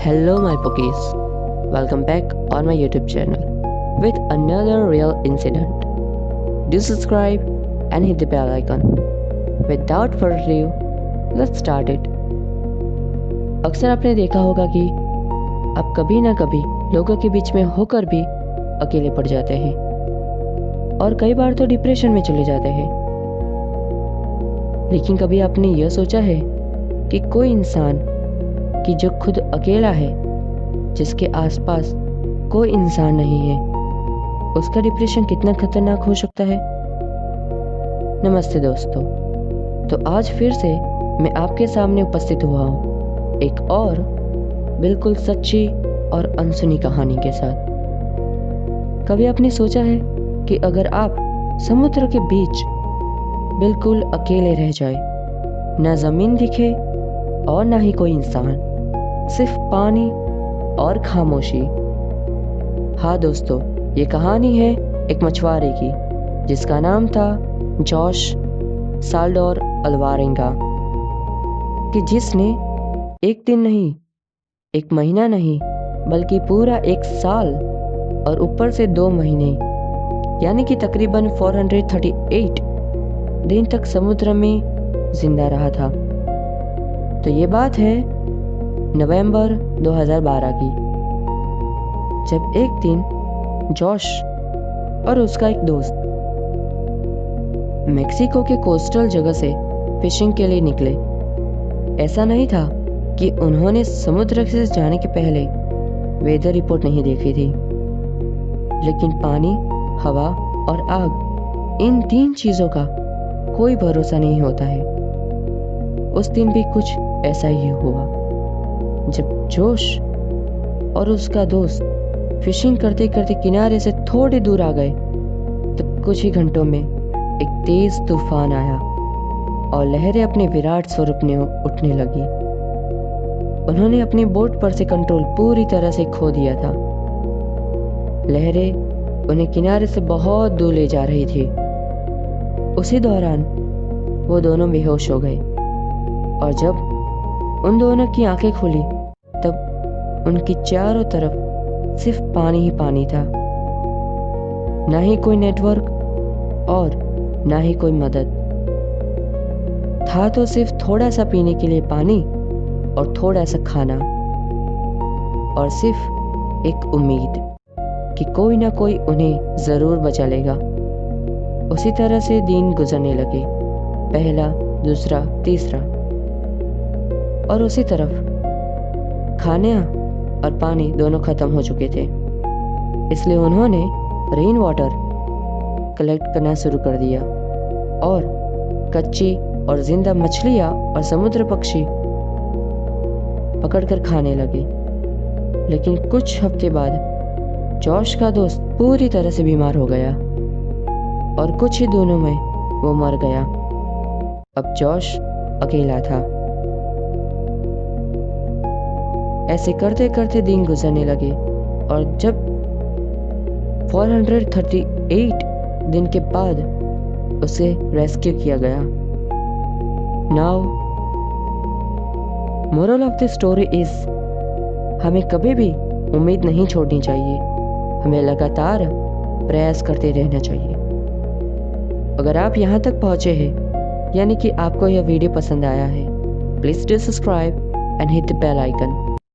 Hello, my Pookies. Welcome back on my YouTube channel with another real incident. Do subscribe and hit the bell icon. Without further ado, let's start it. अक्सर आपने देखा होगा कि आप कभी ना कभी लोगों के बीच में होकर भी अकेले पड़ जाते हैं और कई बार तो डिप्रेशन में चले जाते हैं। लेकिन कभी आपने यह सोचा है कि कोई इंसान कि जो खुद अकेला है, जिसके आसपास कोई इंसान नहीं है, उसका डिप्रेशन कितना खतरनाक हो सकता है। नमस्ते दोस्तों, तो आज फिर से मैं आपके सामने उपस्थित हुआ हूँ एक और बिल्कुल सच्ची और अनसुनी कहानी के साथ। कभी आपने सोचा है कि अगर आप समुद्र के बीच बिल्कुल अकेले रह जाए, ना जमीन दिखे और ना ही कोई इंसान, सिर्फ पानी और खामोशी। हाँ दोस्तों, ये कहानी है एक मछुआरे की जिसका नाम था जॉश साल्डोर अल्वारेंगा, कि जिसने एक दिन नहीं, एक महीना नहीं, बल्कि पूरा एक साल और ऊपर से 2 महीने यानी कि तकरीबन 438 दिन तक समुद्र में जिंदा रहा था। तो ये बात है नवंबर 2012 की, जब एक दिन जॉश और उसका एक दोस्त मेक्सिको के कोस्टल जगह से फिशिंग के लिए निकले। ऐसा नहीं था कि उन्होंने समुद्र से जाने के पहले वेदर रिपोर्ट नहीं देखी थी, लेकिन पानी, हवा और आग, इन 3 चीजों का कोई भरोसा नहीं होता है। उस दिन भी कुछ ऐसा ही हुआ। जब जोश और उसका दोस्त फिशिंग करते करते किनारे से थोड़ी दूर आ गए, तो कुछ ही घंटों में एक तेज तूफान आया और लहरें अपने विराट स्वरूप में उठने लगी। उन्होंने अपनी बोट पर से कंट्रोल पूरी तरह से खो दिया था। लहरें उन्हें किनारे से बहुत दूर ले जा रही थी। उसी दौरान वो दोनों बेहोश हो गए और जब उन दोनों की आंखें खुली, तब उनकी चारों तरफ सिर्फ पानी ही पानी था। ना ही कोई नेटवर्क और ना ही कोई मदद था। तो सिर्फ थोड़ा सा पीने के लिए पानी और थोड़ा सा खाना, और सिर्फ एक उम्मीद कि कोई ना कोई उन्हें जरूर बचा लेगा। उसी तरह से दिन गुजरने लगे, पहला, दूसरा, तीसरा, और उसी तरफ खाने और पानी दोनों खत्म हो चुके थे। इसलिए उन्होंने रेन वाटर कलेक्ट करना शुरू कर दिया और कच्ची और जिंदा मछलियाँ और समुद्र पक्षी पकड़कर खाने लगे। लेकिन कुछ हफ्ते बाद जॉश का दोस्त पूरी तरह से बीमार हो गया और कुछ ही दिनों में वो मर गया। अब जॉश अकेला था। ऐसे करते करते दिन गुजरने लगे और जब 438 दिन के बाद उसे रेस्क्यू किया गया। Now moral of the story is, हमें कभी भी उम्मीद नहीं छोड़नी चाहिए। हमें लगातार प्रयास करते रहना चाहिए। अगर आप यहाँ तक पहुँचे हैं, यानी कि आपको यह वीडियो पसंद आया है, please do subscribe and hit the bell icon.